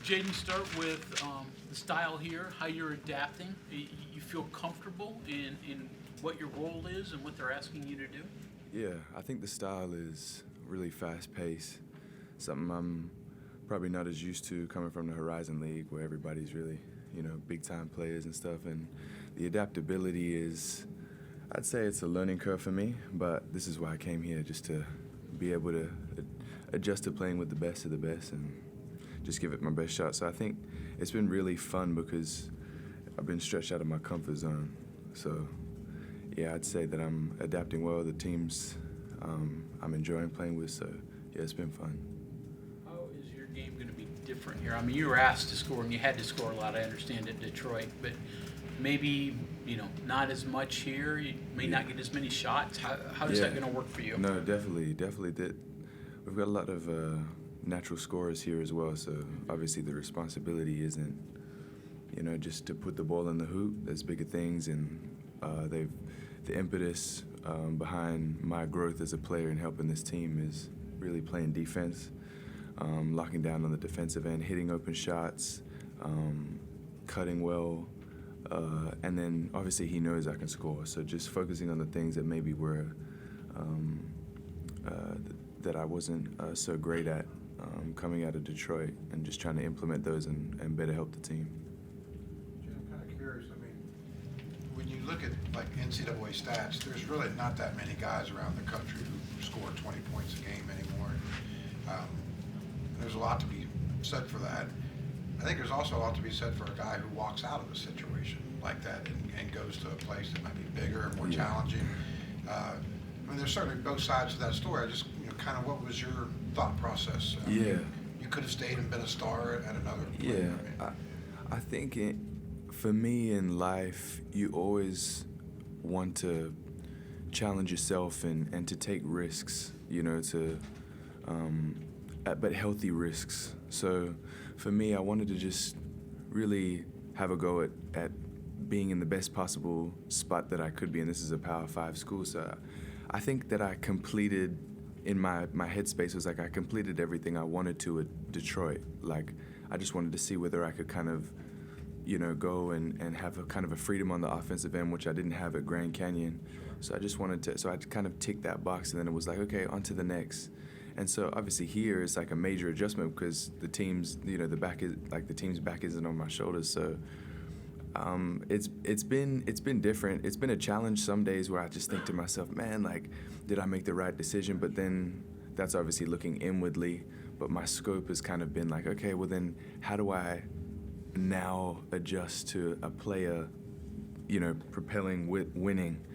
Jayden, start with the style here, how you're adapting. You feel comfortable in what your role is and what they're asking you to do? Yeah, I think the style is really fast-paced, something I'm probably not as used to coming from the Horizon League where everybody's really, big-time players and stuff. And the adaptability is, I'd say it's a learning curve for me, but this is why I came here, just to be able to adjust to playing with the best of the best and just give it my best shot. So I think it's been really fun because I've been stretched out of my comfort zone. So yeah, I'd say that I'm adapting well. The teams I'm enjoying playing with, so yeah, it's been fun. How is your game going to be different here? I mean, you were asked to score, and you had to score a lot, I understand, at Detroit, but maybe, not as much here. You may not get as many shots. How is that going to work for you? No, definitely. We've got a lot of natural scorers here as well, so obviously the responsibility isn't, just to put the ball in the hoop. There's bigger things, and the impetus behind my growth as a player and helping this team is really playing defense, locking down on the defensive end, hitting open shots, cutting well, and then obviously he knows I can score. So just focusing on the things that maybe were that I wasn't so great at coming out of Detroit, and just trying to implement those and better help the team. I'm kind of curious. I mean, when you look at like NCAA stats, there's really not that many guys around the country who score 20 points a game anymore. There's a lot to be said for that. I think there's also a lot to be said for a guy who walks out of a situation like that and goes to a place that might be bigger and more challenging. I mean, there's certainly both sides to that story. I just, kind of, what was your thought process? You could have stayed and been a star at another place. Yeah, I think for me in life, you always want to challenge yourself and to take risks, but healthy risks. So for me, I wanted to just really have a go at being in the best possible spot that I could be, and this is a Power 5 school. So I think that I completed, in my headspace was like I completed everything I wanted to at Detroit. Like I just wanted to see whether I could kind of, go and have a kind of a freedom on the offensive end, which I didn't have at Grand Canyon. So I just wanted to, so I kind of ticked that box, and then it was like, okay, on to the next. And so obviously here it's like a major adjustment because the team's, the team's back isn't on my shoulders. So it's been different. It's been a challenge some days where I just think to myself, man, like, did I make the right decision? But then that's obviously looking inwardly. But my scope has kind of been like, okay, well then how do I now adjust to a player, propelling winning?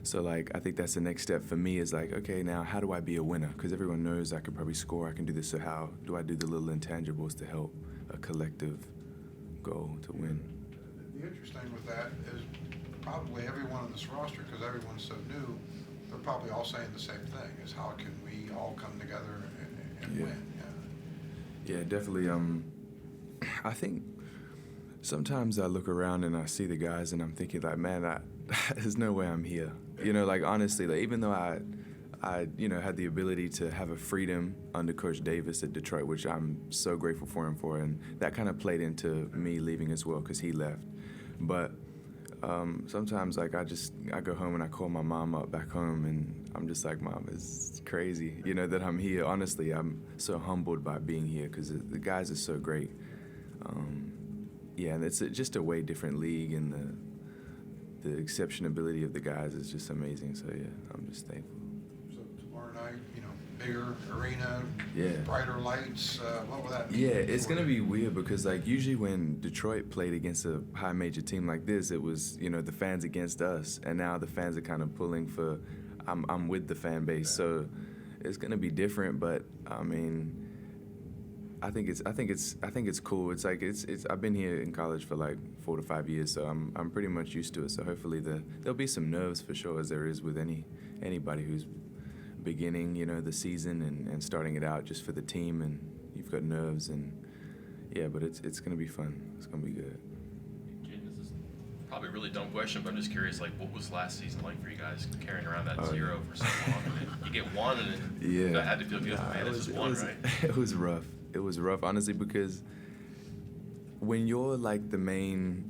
So like I think that's the next step for me is like, okay, now how do I be a winner? Because everyone knows I could probably score, I can do this. So how do I do the little intangibles to help a collective goal to win? The interesting with that is probably everyone on this roster, because everyone's so new, they're probably all saying the same thing, is how can we all come together and win? Yeah, definitely. I think sometimes I look around and I see the guys and I'm thinking like, man, there's no way I'm here. Like honestly, like even though I had the ability to have a freedom under Coach Davis at Detroit, which I'm so grateful for him for, and that kind of played into me leaving as well because he left. But sometimes like I go home and I call my mom up back home and I'm just like, Mom, it's crazy, that I'm here. Honestly, I'm so humbled by being here because the guys are so great. And it's just a way different league, and the exceptionability of the guys is just amazing. So yeah, I'm just thankful. So tomorrow night, bigger arena, brighter lights. What will that mean? Yeah, it's gonna be weird because like usually when Detroit played against a high major team like this, it was the fans against us, and now the fans are kind of pulling for. I'm with the fan base, so it's gonna be different. But I mean, I think it's cool. It's like it's I've been here in college for like 4 to 5 years, so I'm pretty much used to it. So hopefully there'll be some nerves for sure, as there is with anybody who's beginning, the season and starting it out just for the team, and you've got nerves, and yeah, but it's gonna be fun. It's gonna be good. Jayden, this is probably a really dumb question, but I'm just curious, like, what was last season like for you guys carrying around that 0 for so long? I mean, you get one, and that had to feel good. Man, it's just one, right? It was rough. It was rough, honestly, because when you're like the main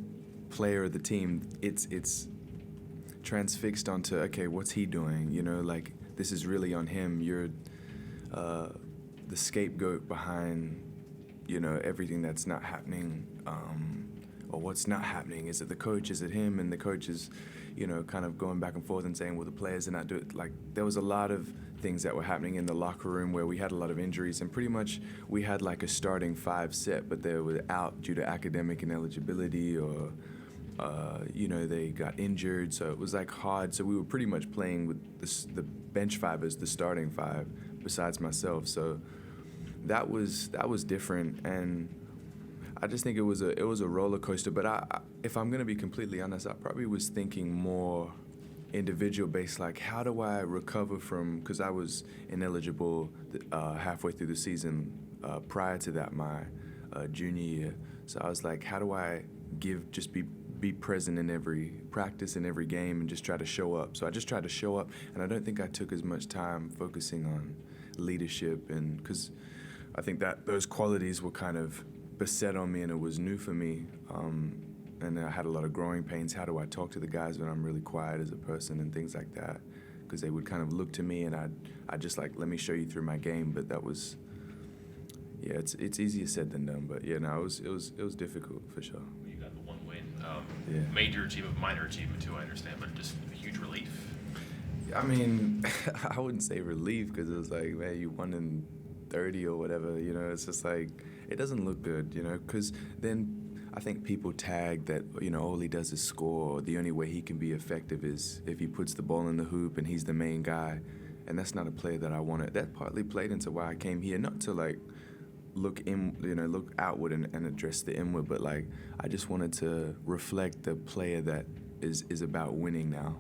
player of the team, it's transfixed onto, okay, what's he doing? You know, like this is really on him. You're the scapegoat behind, you know, everything that's not happening, or what's not happening. Is it the coach? Is it him? And the coach is, you know, kind of going back and forth and saying, well, the players are not doing it. Like there was a lot of things that were happening in the locker room where we had a lot of injuries, and pretty much we had like a starting 5 set, but they were out due to academic ineligibility or you know, they got injured, so it was like hard. So we were pretty much playing with the bench 5 as the starting 5 besides myself. So that was different, and I just think it was a roller coaster. But if I'm gonna be completely honest, I probably was thinking more individual based, like how do I recover from, because I was ineligible halfway through the season prior to that, my junior year. So I was like, how do I be present in every practice, in every game, and just try to show up. So I just tried to show up, and I don't think I took as much time focusing on leadership, and because I think that those qualities were kind of beset on me, and it was new for me, and I had a lot of growing pains. How do I talk to the guys when I'm really quiet as a person and things like that? Because they would kind of look to me, and I'd just like, let me show you through my game. But that was, yeah, it's easier said than done. But yeah, no, it was difficult for sure. You got the one win. Yeah. Major achievement, minor achievement too, I understand, but just a huge relief. I mean, I wouldn't say relief, because it was like, man, you won in 30 or whatever, you know. It's just like, it doesn't look good, you know, because then I think people tag that, you know, all he does is score, or the only way he can be effective is if he puts the ball in the hoop and he's the main guy, and that's not a player that I wanted. That partly played into why I came here, not to like look outward and address the inward, but like I just wanted to reflect the player that is about winning now,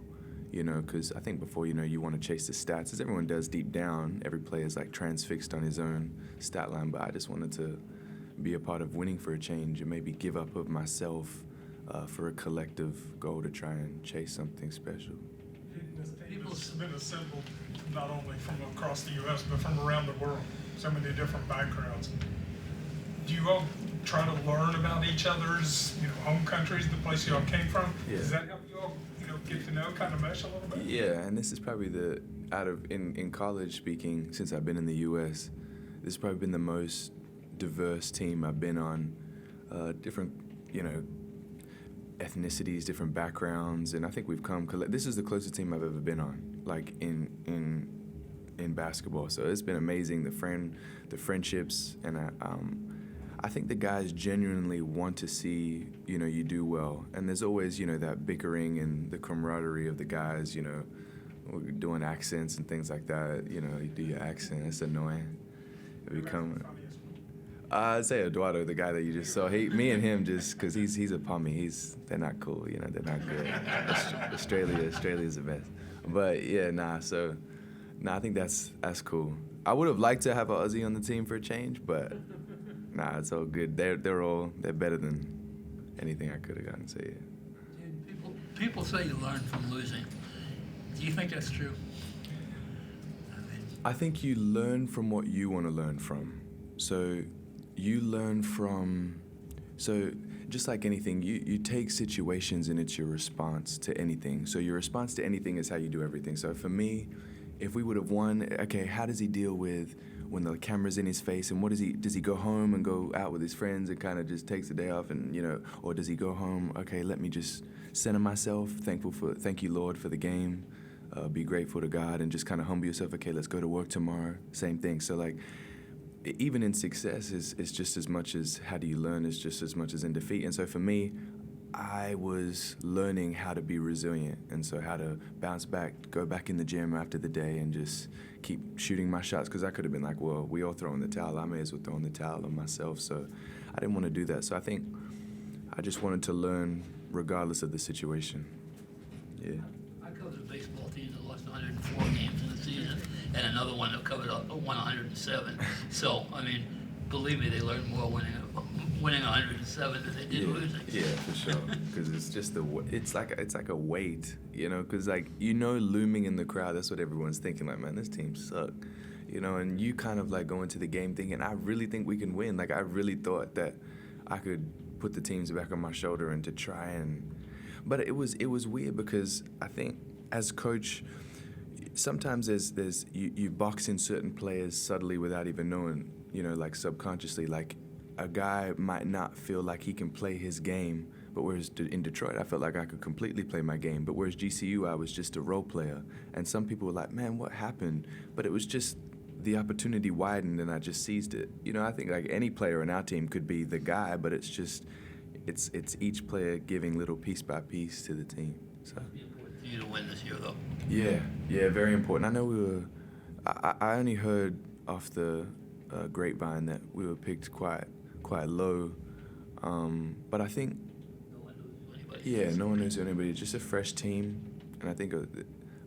you know, because I think before, you know, you want to chase the stats, as everyone does deep down. Every player is like transfixed on his own stat line, but I just wanted to be a part of winning for a change and maybe give up of myself for a collective goal to try and chase something special. This team has been assembled not only from across the U.S., but from around the world, so many different backgrounds. Do you all try to learn about each other's, you know, home countries, the place you all came from? Yeah. Does that help you all, you know, get to know, kind of mesh a little bit? Yeah, and this is probably in college speaking, since I've been in the U.S., this has probably been the most diverse team I've been on. Different, you know, ethnicities, different backgrounds, and I think we've come. This is the closest team I've ever been on, like in basketball. So it's been amazing. The friendships, and I think the guys genuinely want to see, you know, you do well. And there's always, you know, that bickering and the camaraderie of the guys, you know, doing accents and things like that. You know, you do your accent, it's annoying. I'd say Eduardo, the guy that you just saw. Me and him, just because he's a pommy. They're not cool, you know. They're not good. Australia's the best. But yeah, I think that's cool. I would have liked to have an Aussie on the team for a change, but nah, it's all good. They're better than anything I could have gotten. So yeah. People say you learn from losing. Do you think that's true? I think you learn from what you want to learn from. So you learn from, just like anything, you take situations and it's your response to anything. So your response to anything is how you do everything. So for me, if we would have won, okay, how does he deal with when the camera's in his face, and does he go home and go out with his friends and kind of just takes the day off, and, you know, or does he go home, okay, let me just center myself, thank you, Lord, for the game, be grateful to God, and just kind of humble yourself, okay, let's go to work tomorrow, same thing. So like, even in success is just as much as how do you learn, is just as much as in defeat. And so for me, I was learning how to be resilient, and so how to bounce back, go back in the gym after the day and just keep shooting my shots, because I could have been like, well, we all throw in the towel, I may as well throw in the towel on myself. So I didn't want to do that. So I think I just wanted to learn regardless of the situation. Yeah. I covered a baseball team that lost 104 games in the season, and another one that won 107. So, I mean, believe me, they learned more winning 107 than they did losing. Yeah, for sure. Because it's just it's like a weight, you know. Because like, you know, looming in the crowd, that's what everyone's thinking. Like, man, this team suck, you know. And you kind of like go into the game thinking, I really think we can win. Like, I really thought that I could put the teams back on my shoulder and to try and. But it was weird because I think as coach, sometimes there's you box in certain players subtly without even knowing, like subconsciously. Like a guy might not feel like he can play his game, but whereas in Detroit, I felt like I could completely play my game. But whereas GCU, I was just a role player. And some people were like, man, what happened? But it was just the opportunity widened and I just seized it. I think like any player in our team could be the guy, but it's just, it's each player giving little piece by piece to the team. So. It'd be important for you to win this year, though. Yeah, very important. I know I only heard off the grapevine that we were picked quite low, but I think No one knows anybody. yeah, no one knows anybody. It's just a fresh team, and I think there'll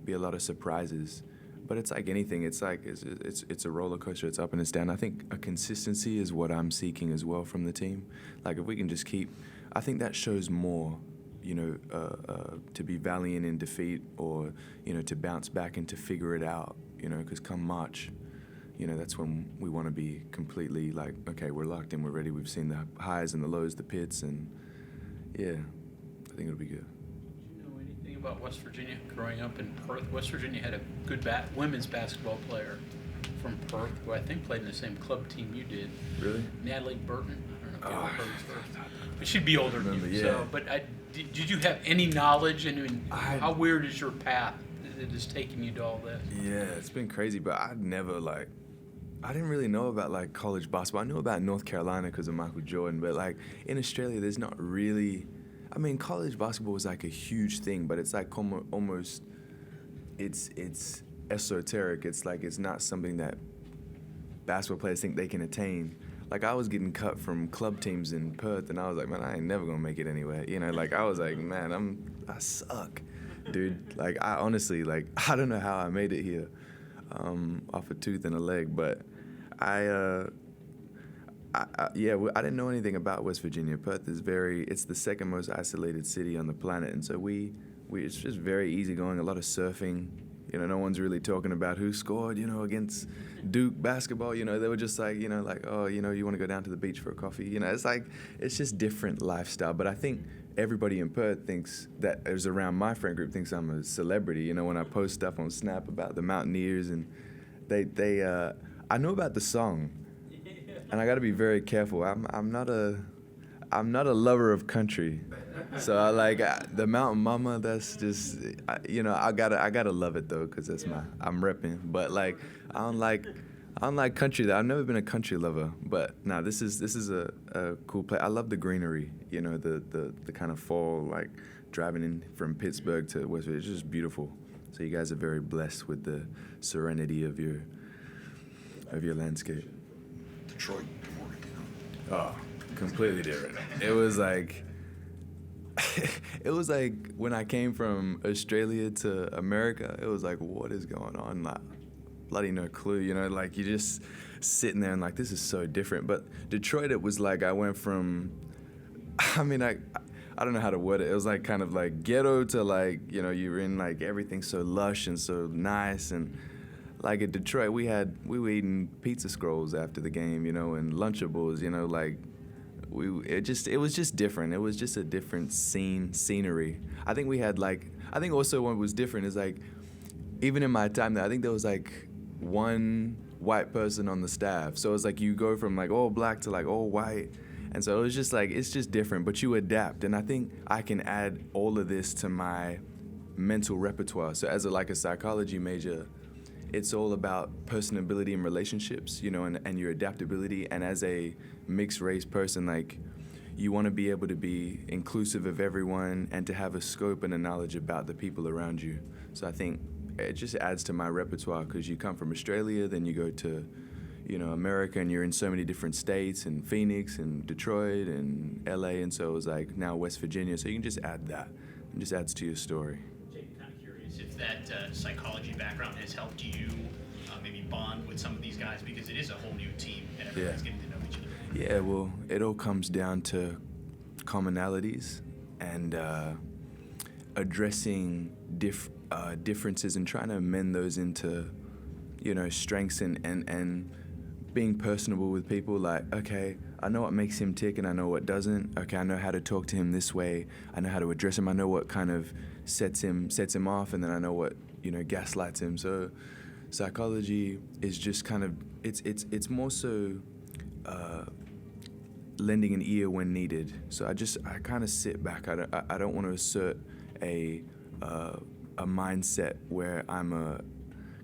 be a lot of surprises. But it's like anything. It's like it's a roller coaster. It's up and it's down. I think a consistency is what I'm seeking as well from the team. Like if we can just keep, I think that shows more. To be valiant in defeat, or to bounce back and to figure it out. Because come March, that's when we want to be completely like, okay, we're locked in, we're ready. We've seen the highs and the lows, the pits, and yeah, I think it'll be good. Do you know anything about West Virginia growing up in Perth? West Virginia had a good women's basketball player from Perth who I think played in the same club team you did. Really? Natalie Burton. I don't know if you Oh, ever heard of her. But she'd be older than remember, you. yeah. So, but did you have any knowledge? And how weird is your path that is taking you to all this? Yeah, it's been crazy, but I didn't really know about like college basketball. I knew about North Carolina because of Michael Jordan, but like in Australia, there's not really. I mean, college basketball was like a huge thing, but it's like almost, it's esoteric. It's like it's not something that basketball players think they can attain. Like I was getting cut from club teams in Perth, and I was like, man, I ain't never gonna make it anywhere. Like I was like, man, I suck, dude. Like I honestly, like I don't know how I made it here, off a tooth and a leg, but I didn't know anything about West Virginia. Perth is it's the second most isolated city on the planet, and so it's just very easygoing. A lot of surfing. No one's really talking about who scored, against Duke basketball. They were just like, oh, you want to go down to the beach for a coffee. It's like, it's just different lifestyle. But I think everybody in Perth thinks that is around my friend group thinks I'm a celebrity. When I post stuff on Snap about the Mountaineers, and I know about the song, and I got to be very careful. I'm not a lover of country. So I like the Mountain Mama. That's just I gotta love it though, cause that's I'm repping. But like I don't like country. I've never been a country lover. But nah, this is a cool place. I love the greenery. The kind of fall, like driving in from Pittsburgh to West Virginia. It's just beautiful. So you guys are very blessed with the serenity of your landscape. Detroit, good morning. Oh, completely different. It was like when I came from Australia to America, it was like, what is going on? Like, bloody no clue, like you're just sitting there and like, this is so different. But Detroit, it was like I went from, I don't know how to word it. It was like kind of like ghetto to like, you're in like everything so lush and so nice. And like at Detroit, we were eating pizza scrolls after the game, and Lunchables, like, it was just different. It was just a different scenery. I think also what was different is like, even in my time there, I think there was like one white person on the staff. So it's like you go from like all black to like all white. And so it was just like, it's just different, but you adapt. And I think I can add all of this to my mental repertoire. So as a psychology major, it's all about personability and relationships, and your adaptability. And as a mixed race person, like, you want to be able to be inclusive of everyone and to have a scope and a knowledge about the people around you. So I think it just adds to my repertoire, because you come from Australia, then you go to, America, and you're in so many different states, and Phoenix and Detroit and LA, and so it was like now West Virginia. So you can just add that. It just adds to your story. Jayden, kind of curious if that psychology background has helped you maybe bond with some of these guys, because it is a whole new team and everybody's getting to know each other. Yeah, well, it all comes down to commonalities and addressing differences and trying to amend those into, strengths and being personable with people. Like, okay, I know what makes him tick and I know what doesn't. Okay, I know how to talk to him this way. I know how to address him. I know what kind of sets him off, and then I know what, gaslights him. So psychology is just kind of, it's more so lending an ear when needed. So I kind of sit back. I don't want to assert a mindset where I'm a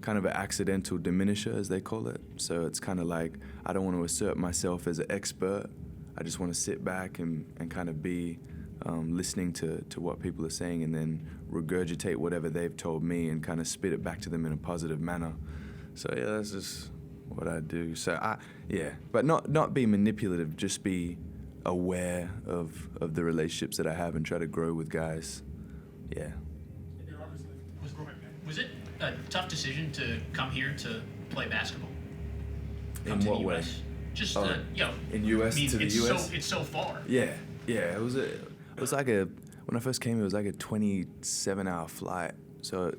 kind of an accidental diminisher, as they call it. So it's kind of like, I don't want to assert myself as an expert. I just want to sit back and kind of be listening to what people are saying, and then regurgitate whatever they've told me and kind of spit it back to them in a positive manner. So yeah, that's just what I do. So but not be manipulative, just be aware of the relationships that I have and try to grow with guys. Yeah. Was it a tough decision to come here to play basketball? In Come to what the way? US? Just Oh, in US to the US? It's so far. Yeah. It was like when I first came, it was like a 27-hour flight. So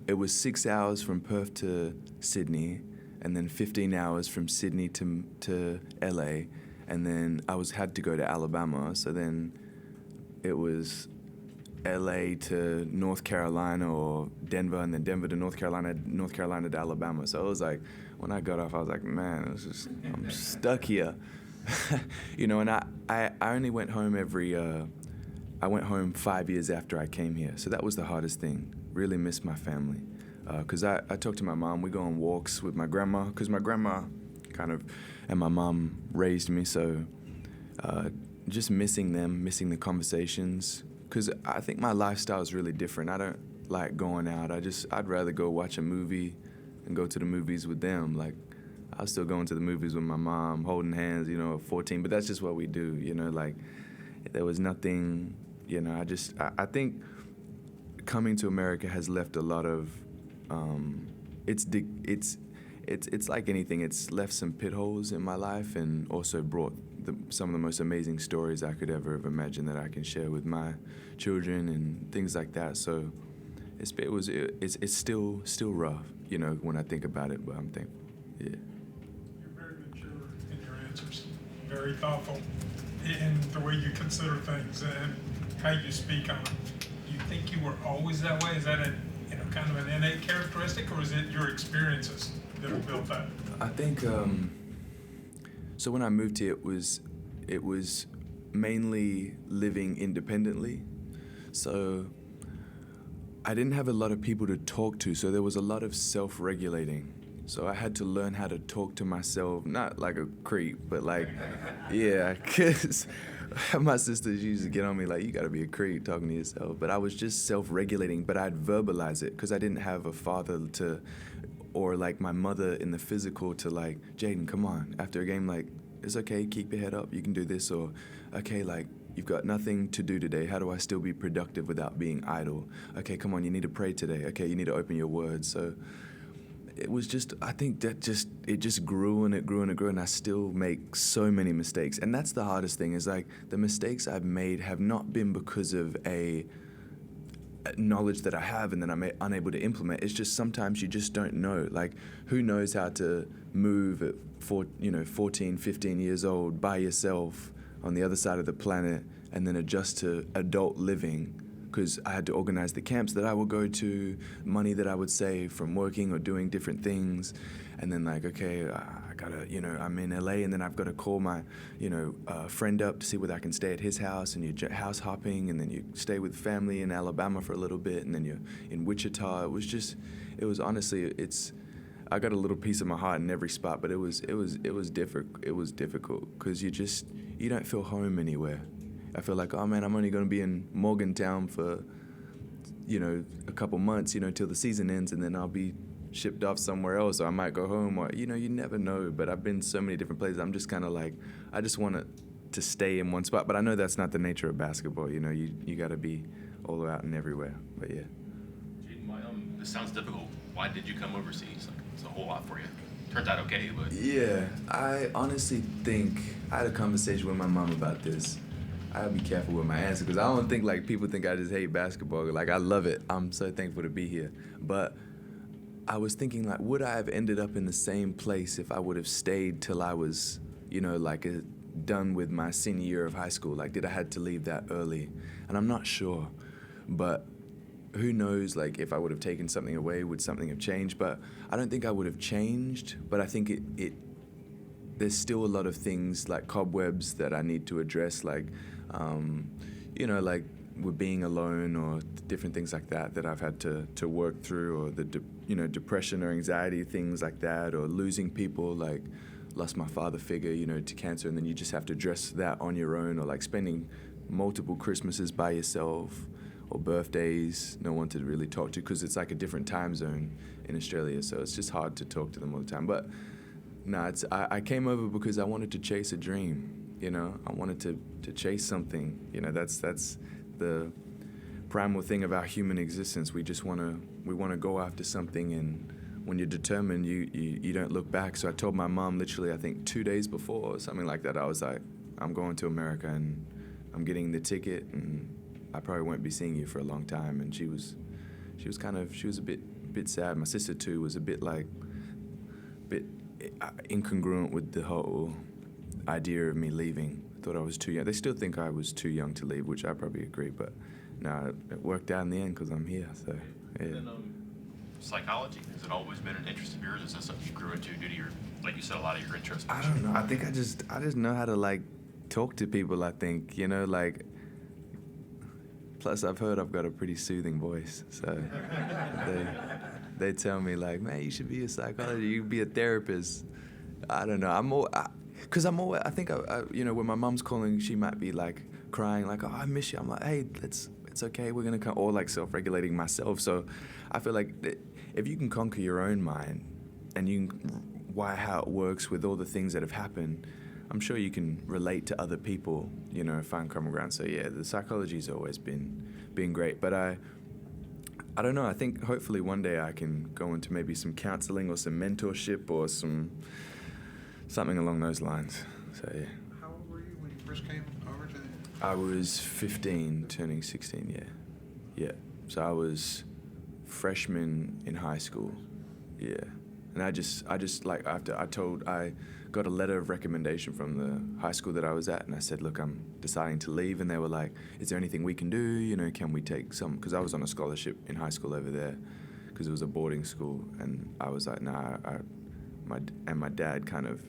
it was 6 hours from Perth to Sydney, and then 15 hours from Sydney to LA, and then I had to go to Alabama. So then it was LA to North Carolina or Denver, and then Denver to North Carolina to Alabama. So it was like, when I got off, I was like, man, I'm stuck here. And I only went home I went home 5 years after I came here. So that was the hardest thing. Really missed my family. Because I talked to my mom. We go on walks with my grandma, because my grandma and my mom raised me. So just missing them, missing the conversations. Because I think my lifestyle is really different. I don't like going out. I'd rather go watch a movie and go to the movies with them. Like, I was still going to the movies with my mom, holding hands, at 14. But that's just what we do, like, there was nothing, I think coming to America has left a lot of, it's like anything. It's left some pit holes in my life, and also brought some of the most amazing stories I could ever have imagined that I can share with my children and things like that. So it's still rough, when I think about it, but I'm thankful. Yeah. You're very mature in your answers, very thoughtful in the way you consider things and how you speak on them. Do you think you were always that way? Is that kind of an innate characteristic, or is it your experiences that have built that? I think so. When I moved here, it was mainly living independently. So I didn't have a lot of people to talk to, so there was a lot of self-regulating. So I had to learn how to talk to myself, not like a creep, but like, yeah, because my sisters used to get on me like, you gotta be a creep talking to yourself. But I was just self-regulating, but I'd verbalize it because I didn't have a father or like my mother in the physical to like, Jayden, come on. After a game, like, it's okay, keep your head up, you can do this. Or, okay, like, you've got nothing to do today. How do I still be productive without being idle? Okay, come on, you need to pray today. Okay, you need to open your word. So it was just, I think that it just grew and it grew and it grew, and I still make so many mistakes. And that's the hardest thing, is like, the mistakes I've made have not been because of a knowledge that I have and then I'm unable to implement. It's just sometimes you just don't know. Like, who knows how to move at 14, 15 years old by yourself on the other side of the planet and then adjust to adult living? Because I had to organize the camps that I would go to, money that I would save from working or doing different things. And then like, okay, I gotta, I'm in LA, and then I've got to call my, friend up to see whether I can stay at his house, and you're house hopping, and then you stay with family in Alabama for a little bit, and then you're in Wichita. It was honestly, I got a little piece of my heart in every spot, but it was difficult because you don't feel home anywhere. I feel like, oh man, I'm only going to be in Morgantown for, a couple months, till the season ends, and then I'll be shipped off somewhere else, or I might go home, or, you never know. But I've been so many different places. I'm just kind of like, I just want to stay in one spot. But I know that's not the nature of basketball. You got to be all out and everywhere. But yeah. Jayden, this sounds difficult. Why did you come overseas? Like, it's a whole lot for you. Turns out okay, but. Yeah, I honestly think I had a conversation with my mom about this. I'll be careful with my answer, because I don't think like people think I just hate basketball. Like, I love it. I'm so thankful to be here. But I was thinking, like, would I have ended up in the same place if I would have stayed till I was, done with my senior year of high school? Like, did I had to leave that early? And I'm not sure, but who knows, like, if I would have taken something away, would something have changed? But I don't think I would have changed, but I think there's still a lot of things, like cobwebs, that I need to address, like, like with being alone or different things like that I've had to work through, or the depression or anxiety, things like that, or losing people, like lost my father figure, to cancer, and then you just have to address that on your own, or like spending multiple Christmases by yourself, or birthdays, no one to really talk to, because it's like a different time zone in Australia, so it's just hard to talk to them all the time. But no, I came over because I wanted to chase a dream. I wanted to chase something. That's the primal thing of our human existence. We just want to go after something, and when you're determined, you don't look back. So I told my mom literally, I think 2 days before or something like that, I was like, I'm going to America and I'm getting the ticket, and I probably won't be seeing you for a long time. And she was a bit sad. My sister too was a bit incongruent with the whole idea of me leaving. Thought I was too young. They still think I was too young to leave, which I probably agree, but no, it worked out in the end because I'm here, so yeah. And then, psychology, has it always been an interest of yours? Is that something you grew into due to your, like you said, a lot of your interests? I don't know. I think I just know how to, like, talk to people, I think, like, plus I've heard I've got a pretty soothing voice, so they tell me, like, man, you should be a psychologist, you could be a therapist. I don't know. I think when my mom's calling, she might be like crying, like, oh, I miss you. I'm like, hey, it's okay, we're gonna come, or like self-regulating myself. So I feel like if you can conquer your own mind and you can why how it works with all the things that have happened, I'm sure you can relate to other people, find common ground. So yeah, the psychology's always been great. But I don't know, I think hopefully one day I can go into maybe some counseling or some mentorship or something along those lines. So yeah. How old were you when you first came over to the... I was 15, turning 16, yeah. So I was freshman in high school, yeah. And I just like, after I got a letter of recommendation from the high school that I was at, and I said, look, I'm deciding to leave, and they were like, is there anything we can do, can we take some, because I was on a scholarship in high school over there, because it was a boarding school, and I was like, nah, my dad kind of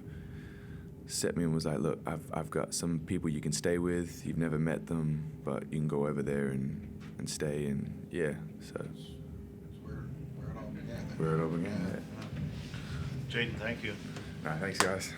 set me and was like, look, I've got some people you can stay with, you've never met them, but you can go over there and stay, and yeah, so. That's where it all began. Where it all began, yeah. Jayden, thank you. All right, thanks, guys.